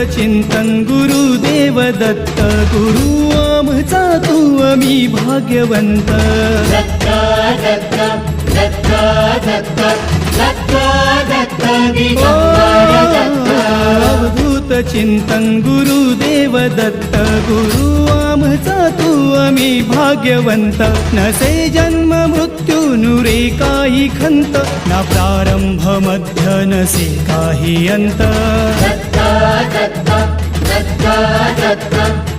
चिंतन गुरुदेव दत्त गुरु आमचा तू आम्ही भाग्यवंत दत्त दत्त दत्त दत्त दत्त दत्त दिगंबर दत्त अवधूत चिंतन गुरुदेव दत्त गुरु आमचा तू आम्ही भाग्यवंत नसे जन्म मृत्यू नुरे काही खंत ना प्रारंभ मध्य नसे काही अंत दत्त दत्त दत्त दत्त